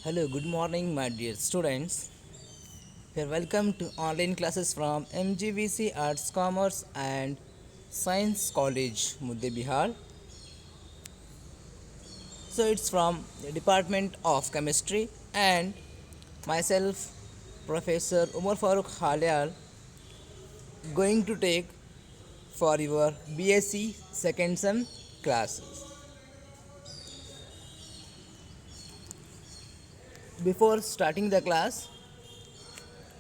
Hello, good morning, my dear students. You're welcome to online classes from MGVC Arts, Commerce, and Science College, Mudde Bihar. So, it's from the Department of Chemistry, and myself, Professor Umar Farooq Halyal, going to take for your BSc second sem classes. Before starting the class,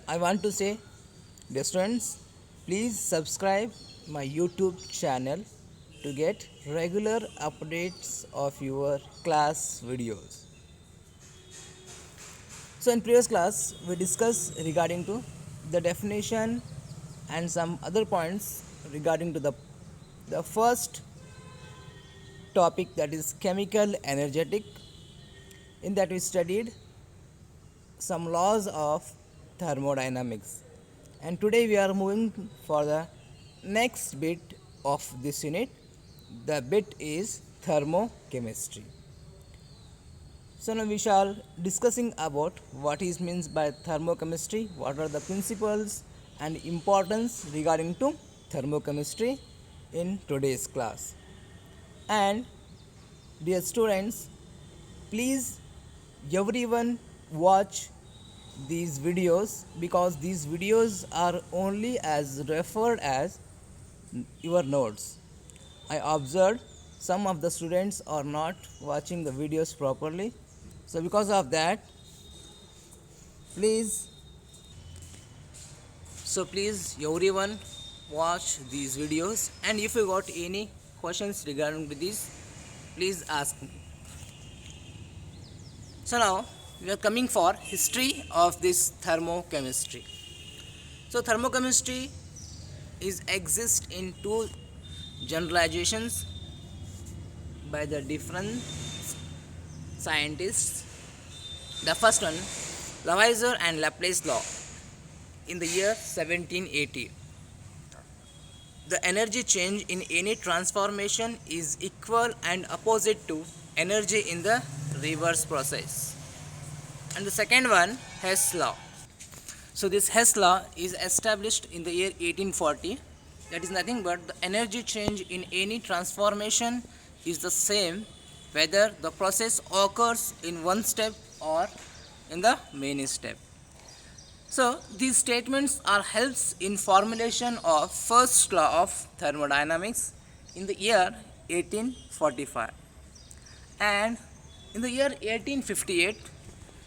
I want to say, dear students, please subscribe my YouTube channel to get regular updates of your class videos. So in previous class we discussed regarding to the definition and some other points regarding to the first topic, that is chemical energetic. In that we studied some laws of thermodynamics, and today we are moving for the next bit of this unit. The bit is thermochemistry. So now we shall discussing about what is means by thermochemistry, what are the principles and importance regarding to thermochemistry in today's class. And dear students, please everyone watch these videos, because these videos are only as referred as your notes. I observed some of the students are not watching the videos properly, so because of that, please please everyone watch these videos, and if you got any questions regarding to this, please ask me. So now we are coming for history of this thermochemistry. So thermochemistry is exist in two generalizations by the different scientists. The first one, Lavoisier and Laplace law, in the year 1780. The energy change in any transformation is equal and opposite to energy in the reverse process. And the second one, Hess law. So this Hess law is established in the year 1840. That is nothing but the energy change in any transformation is the same whether the process occurs in one step or in the many step. So these statements are helps in formulation of first law of thermodynamics in the year 1845. And in the year 1858,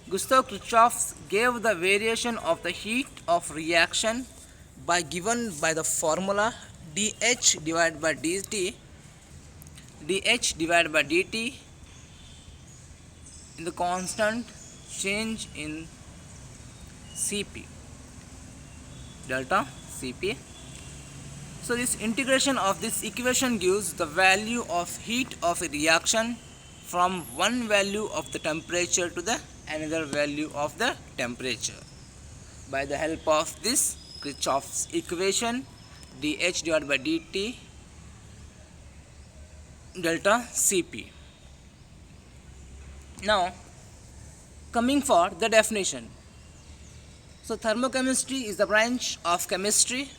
Gustav Kirchhoff gave the variation of the heat of reaction by given by the formula dH divided by dt, dH divided by dt in the constant change in Cp, delta Cp. So this integration of this equation gives the value of heat of a reaction from one value of the temperature to the another value of the temperature. By the help of this Kirchhoff's equation, dH divided by dt delta Cp. Now coming for the definition. So thermochemistry is the branch of chemistry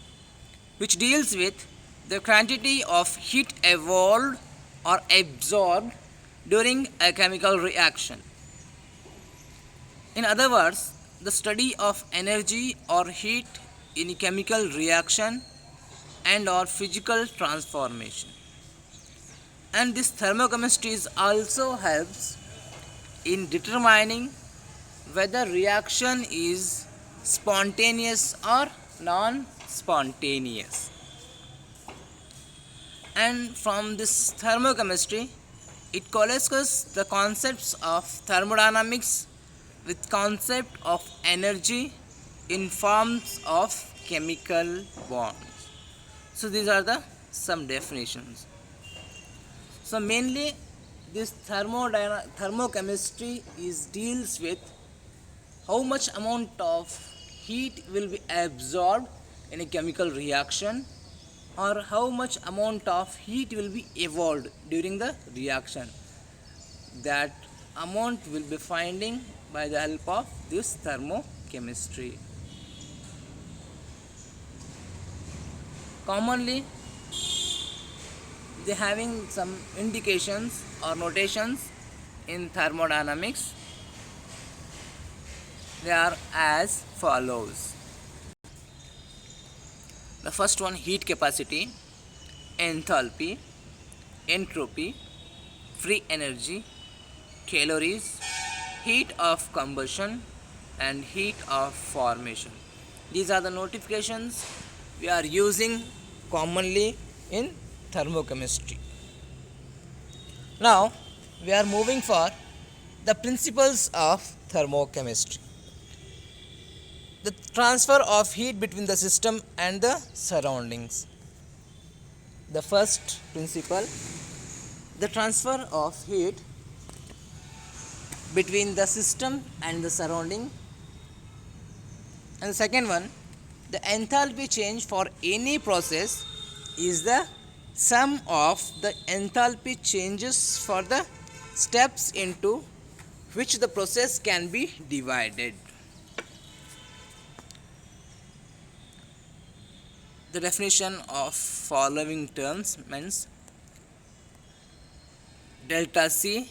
which deals with the quantity of heat evolved or absorbed during a chemical reaction. In other words, the study of energy or heat in a chemical reaction and or physical transformation. And this thermochemistry also helps in determining whether reaction is spontaneous or non-spontaneous. And from this thermochemistry, it coalesces the concepts of thermodynamics with concept of energy in forms of chemical bonds. So these are the some definitions. So mainly this thermochemistry is deals with how much amount of heat will be absorbed in a chemical reaction, or how much amount of heat will be evolved during the reaction. That amount will be finding by the help of this thermochemistry. Commonly, they having some indications or notations in thermodynamics. They are as follows. The first one, heat capacity, enthalpy, entropy, free energy, calories, heat of combustion, and heat of formation. These are the notifications we are using commonly in thermochemistry. Now we are moving for the principles of thermochemistry. The transfer of heat between the system and the surroundings. The first principle, the transfer of heat between the system and the surrounding. And the second one, the enthalpy change for any process is the sum of the enthalpy changes for the steps into which the process can be divided. The definition of following terms means delta C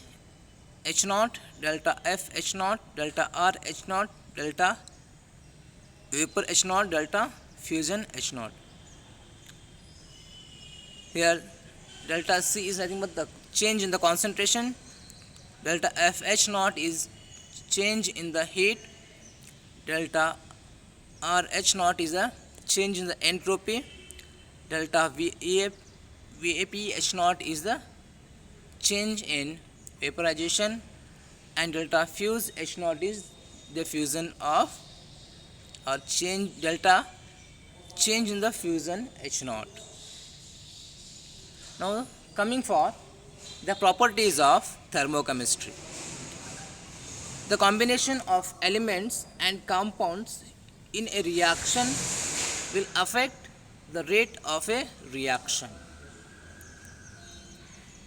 H naught, delta F H naught, delta R H naught, delta vapor H naught, delta fusion H naught. Here delta C is nothing but the change in the concentration, delta F H naught is change in the heat, delta R H naught is a change in the entropy, delta VAP H naught is the change in vaporization, and delta fuse H naught is the fusion of or change delta change in the fusion H naught. Now coming for the properties of thermochemistry. The combination of elements and compounds in a reaction will affect the rate of a reaction.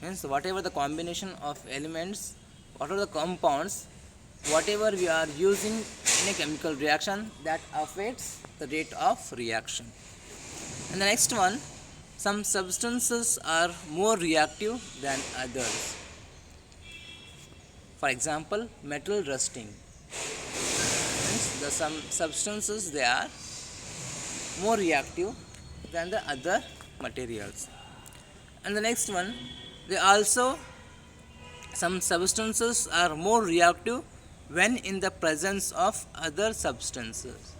Means whatever the combination of elements, whatever the compounds, whatever we are using in a chemical reaction, that affects the rate of reaction. And the next one, some substances are more reactive than others. For example, metal rusting. Means the some substances they are more reactive than the other materials. And the next one, they also some substances are more reactive when in the presence of other substances.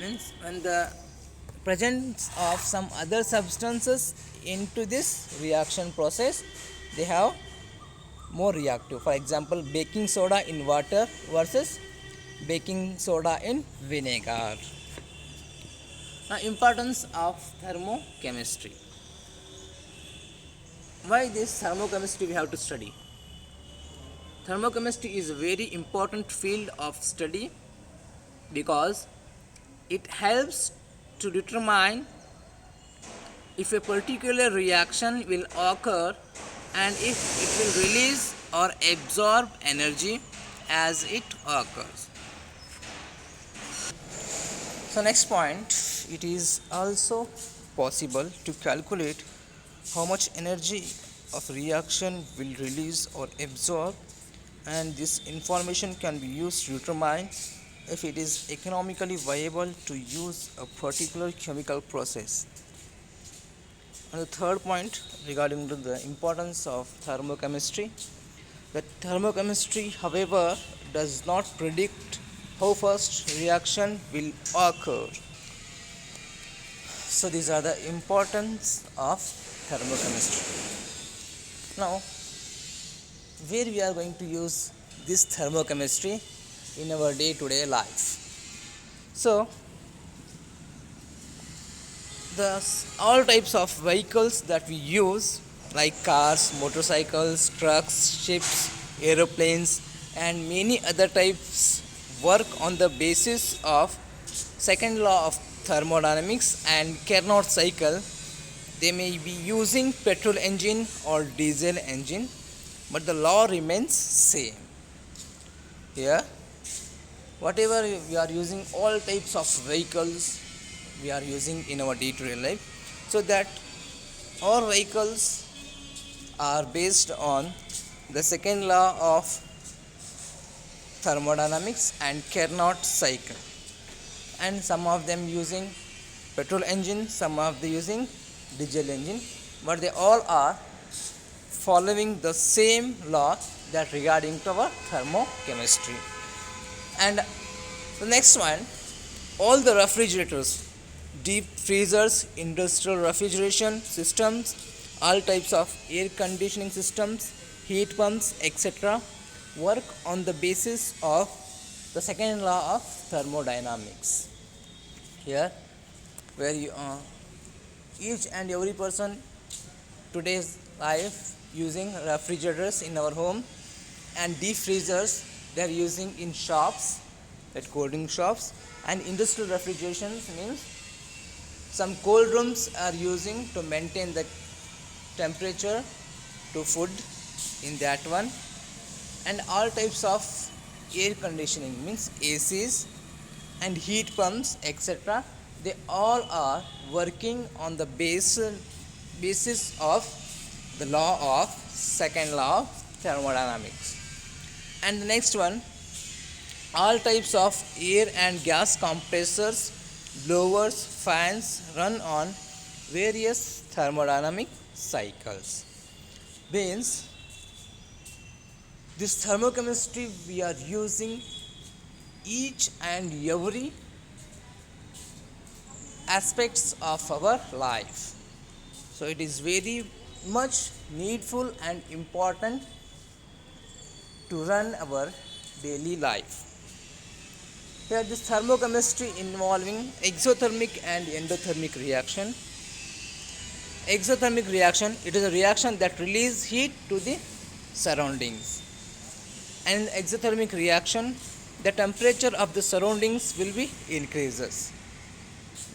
Means when the presence of some other substances into this reaction process, they have more reactive. For example, baking soda in water versus baking soda in vinegar. Now, importance of thermochemistry. Why this thermochemistry we have to study? Thermochemistry is a very important field of study because it helps to determine if a particular reaction will occur and if it will release or absorb energy as it occurs. So next point, it is also possible to calculate how much energy of reaction will release or absorb, and this information can be used to determine if it is economically viable to use a particular chemical process. And the third point regarding to the importance of thermochemistry, that thermochemistry however does not predict how fast reaction will occur. So these are the importance of thermochemistry. Now where we are going to use this thermochemistry in our day-to-day life. So all types of vehicles that we use like cars, motorcycles, trucks, ships, aeroplanes and many other types work on the basis of second law of thermodynamics and Carnot cycle. They may be using petrol engine or diesel engine, but the law remains same. Here, whatever we are using, all types of vehicles we are using in our day-to-day life, so that all vehicles are based on the second law of thermodynamics and Carnot cycle, and some of them using petrol engine, some of them using diesel engine, but they all are following the same law that regarding to our thermochemistry. And the next one, all the refrigerators, deep freezers, industrial refrigeration systems, all types of air conditioning systems, heat pumps, etc., work on the basis of the second law of thermodynamics. Here, where each and every person today's life using refrigerators in our home, and deep freezers they are using in shops, at cold drink shops, and industrial refrigerations means some cold rooms are using to maintain the temperature to food in that one, and all types of air conditioning means ACs and heat pumps, etc., they all are working on the basis of the law of second law of thermodynamics. And the next one, all types of air and gas compressors, blowers, fans run on various thermodynamic cycles. Means this thermochemistry we are using each and every aspects of our life. So it is very much needful and important to run our daily life. Here this thermochemistry involving exothermic and endothermic reaction. Exothermic reaction, it is a reaction that releases heat to the surroundings. And in exothermic reaction, the temperature of the surroundings will be increases.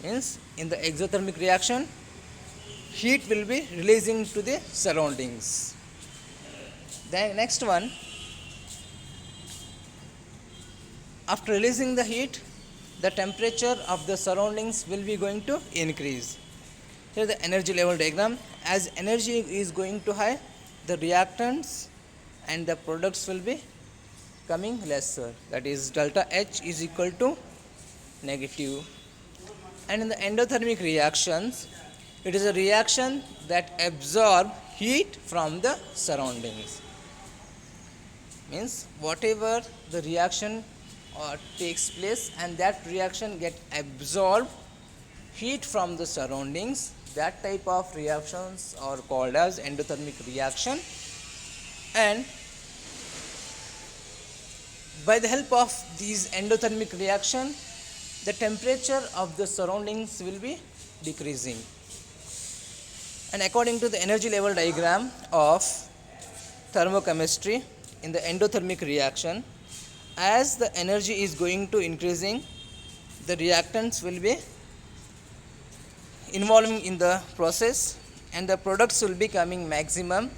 Means in the exothermic reaction, heat will be releasing to the surroundings. The next one, after releasing the heat, the temperature of the surroundings will be going to increase. Here the energy level diagram, as energy is going to high, the reactants and the products will be coming lesser, that is delta H is equal to negative. And in the endothermic reactions, it is a reaction that absorb heat from the surroundings. Means whatever the reaction takes place and that reaction get absorbed heat from the surroundings, that type of reactions are called as endothermic reaction. And by the help of these endothermic reaction, the temperature of the surroundings will be decreasing. And according to the energy level diagram of thermochemistry, in the endothermic reaction, as the energy is going to increasing, the reactants will be involving in the process and the products will be coming maximum,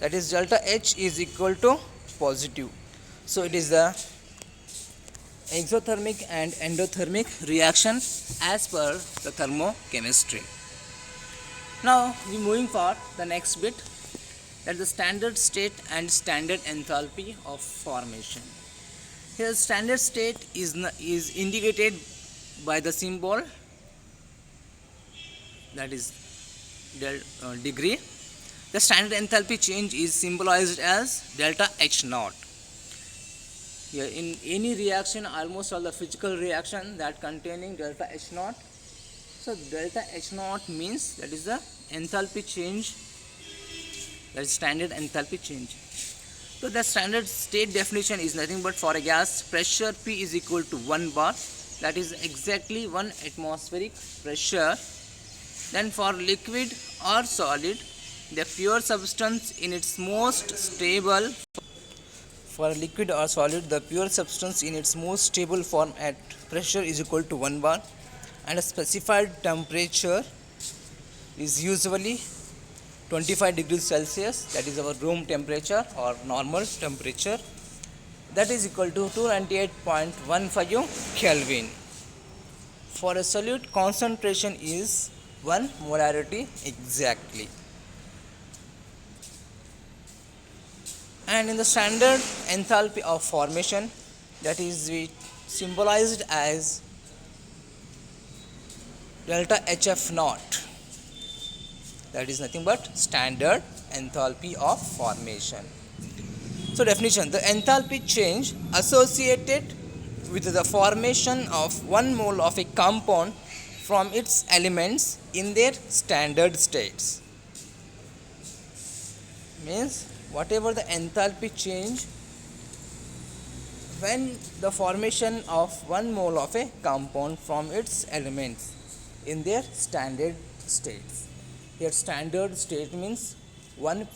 that is delta H is equal to positive. So it is the exothermic and endothermic reaction as per the thermochemistry. Now we moving for the next bit, that the standard state and standard enthalpy of formation. Here standard state is indicated by the symbol, that is degree. The standard enthalpy change is symbolized as delta H naught. Here in any reaction, almost all the physical reaction that containing delta H naught. So delta H naught means that is the enthalpy change, that is standard enthalpy change. So the standard state definition is nothing but for a gas, pressure P is equal to 1 bar, that is exactly 1 atmospheric pressure. Then for liquid or solid, the pure substance in its most stable, for liquid or solid, the pure substance in its most stable form at pressure is equal to 1 bar, and a specified temperature is usually 25 degrees Celsius, that is our room temperature or normal temperature, that is equal to 298.15 Kelvin. For a solute, concentration is 1 molarity exactly. And in the standard enthalpy of formation, that is we symbolized as delta HF naught, that is nothing but standard enthalpy of formation. So definition: the enthalpy change associated with the formation of 1 mole of a compound from its elements in their standard states. Means whatever the enthalpy change when the formation of 1 mole of a compound from its elements in their standard states. Here standard state means 1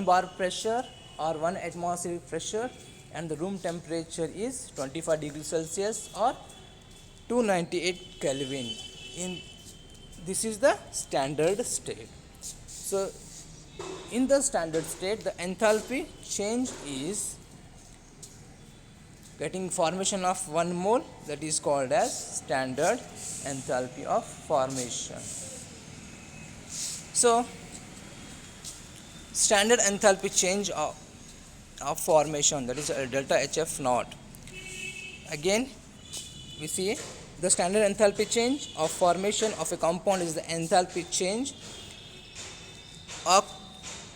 bar pressure or 1 atmospheric pressure, and the room temperature is 25 degrees Celsius or 298 Kelvin. This is the standard state. So in the standard state, the enthalpy change is getting formation of 1 mole, that is called as standard enthalpy of formation. So standard enthalpy change of formation, that is delta HF naught. Again we see the standard enthalpy change of formation of a compound is the enthalpy change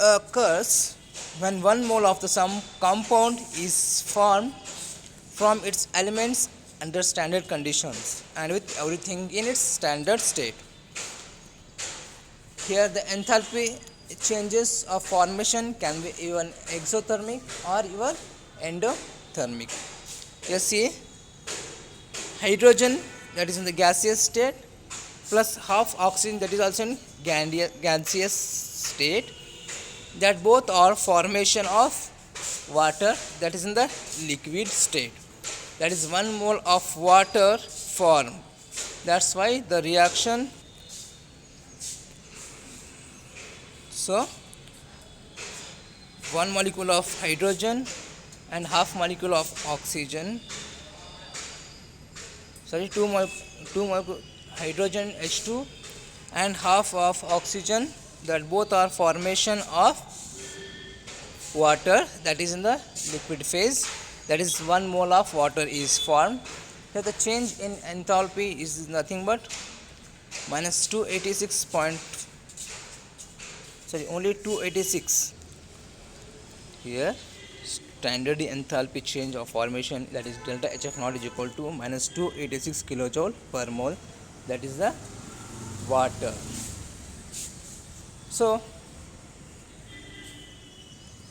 occurs when 1 mole of the some compound is formed from its elements under standard conditions and with everything in its standard state. Here the enthalpy changes of formation can be even exothermic or even endothermic. You see hydrogen, that is in the gaseous state, plus half oxygen, that is also in gaseous state, that both are formation of water, that is in the liquid state. That is 1 mole of water formed. That's why the reaction, so 1 molecule of hydrogen and half molecule of oxygen, 2 molecule hydrogen H2 and half of oxygen, that both are formation of water, that is in the liquid phase, that is 1 mole of water is formed. Here the change in enthalpy is nothing but minus 286. Here standard enthalpy change of formation, that is delta HF naught, is equal to minus 286 kilojoule per mole, that is the water. So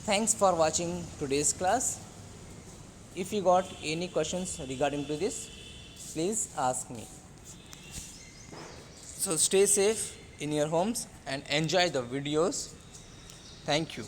thanks for watching today's class. If you got any questions regarding to this, please ask me. So stay safe in your homes and enjoy the videos. Thank you.